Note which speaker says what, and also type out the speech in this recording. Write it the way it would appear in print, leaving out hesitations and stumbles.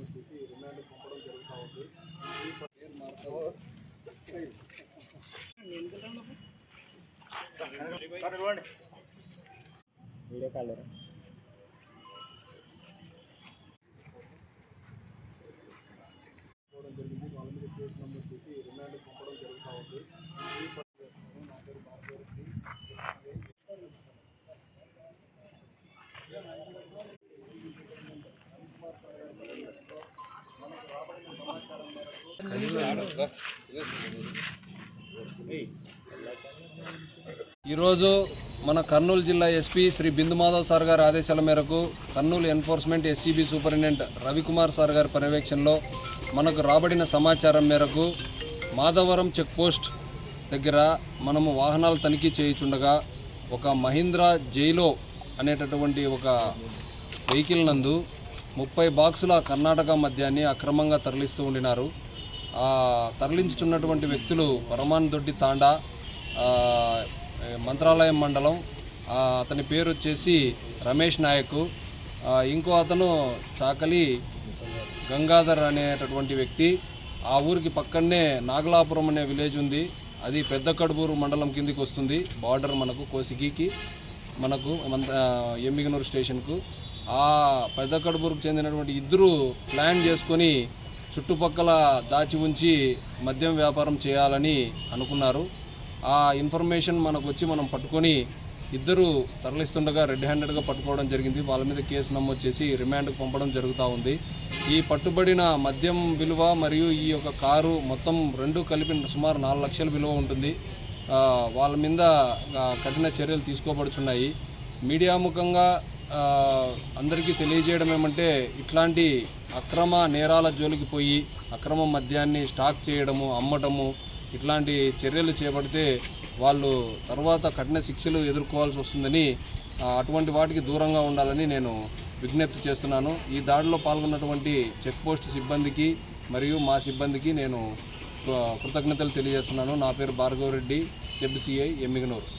Speaker 1: వచ్చేసి రిమాండ్ పంపడం జరుగుతూ ఉంది. వీడియో కాల్ జరిగింది. వాళ్ళ మీద కేసు నమోదు చేసి రిమాండ్ పంపడం జరుగుతూ ఉంది. నా పేరు భార్గవరెడ్డి. మనకు రాబడిన సమాచారం మేరకు
Speaker 2: ఈరోజు మన కర్నూలు జిల్లా ఎస్పీ శ్రీ బిందు మాధవ్ సార్ గారి ఆదేశాల మేరకు Kurnool enforcement SCB superintendent Ravikumar sir గారి పర్యవేక్షణలో మనకు రాబడిన సమాచారం మేరకు మాధవరం చెక్పోస్ట్ దగ్గర మనము వాహనాలు తనిఖీ చేయుచుండగా ఒక మహీంద్రా జైలో అనేటటువంటి ఒక వెహికల్ నందు 30 బాక్సుల కర్ణాటక మద్యాన్ని అక్రమంగా తరలిస్తూ ఉండినారు. తరలించుచున్నటువంటి వ్యక్తులు పరమాన్ దొడ్డి తాండా, మంత్రాలయం మండలం. అతని పేరు వచ్చేసి రమేష్ నాయక్. ఇంకో అతను చాకలి గంగాధర్ అనేటటువంటి వ్యక్తి. ఆ ఊరికి పక్కనే నాగలాపురం అనే విలేజ్ ఉంది. అది పెద్ద కడుపూరు మండలం కిందికి వస్తుంది. బార్డర్ మనకు కోసిగికి, మనకు ఎమ్మిగనూరు స్టేషన్కు. ఆ పెద్ద కడుపూరుకు చెందినటువంటి ఇద్దరు ప్లాన్ చేసుకొని చుట్టుపక్కల దాచి ఉంచి మద్యం వ్యాపారం చేయాలని అనుకున్నారు. ఆ ఇన్ఫర్మేషన్ మనకు వచ్చి మనం పట్టుకొని ఇద్దరు తరలిస్తుండగా రెడ్ హ్యాండెడ్గా పట్టుకోవడం జరిగింది. వాళ్ళ మీద కేసు నమోదు చేసి రిమాండ్కు పంపడం జరుగుతూ ఉంది. ఈ పట్టుబడిన మద్యం విలువ మరియు ఈ యొక్క కారు మొత్తం రెండు కలిపి సుమారు 4 లక్షల విలువ ఉంటుంది. వాళ్ళ మీద కఠిన చర్యలు తీసుకోబడుతున్నాయి. మీడియా ముఖంగా అందరికీ తెలియజేయడం ఏమంటే, ఇట్లాంటి అక్రమ నేరాల జోలికి పోయి అక్రమ మద్యాన్ని స్టాక్ చేయడము, అమ్మటము, ఇట్లాంటి చర్యలు చేపడితే వాళ్ళు తర్వాత కఠిన శిక్షలు ఎదుర్కోవాల్సి వస్తుందని, అటువంటి వాటికి దూరంగా ఉండాలని నేను విజ్ఞప్తి చేస్తున్నాను. ఈ దాడిలో పాల్గొన్నటువంటి చెక్పోస్ట్ సిబ్బందికి మరియు మా సిబ్బందికి నేను కృతజ్ఞతలు తెలియజేస్తున్నాను. నా పేరు భార్గవరెడ్డి, సెబ్ సిఐ, ఎమ్మిగనూరు.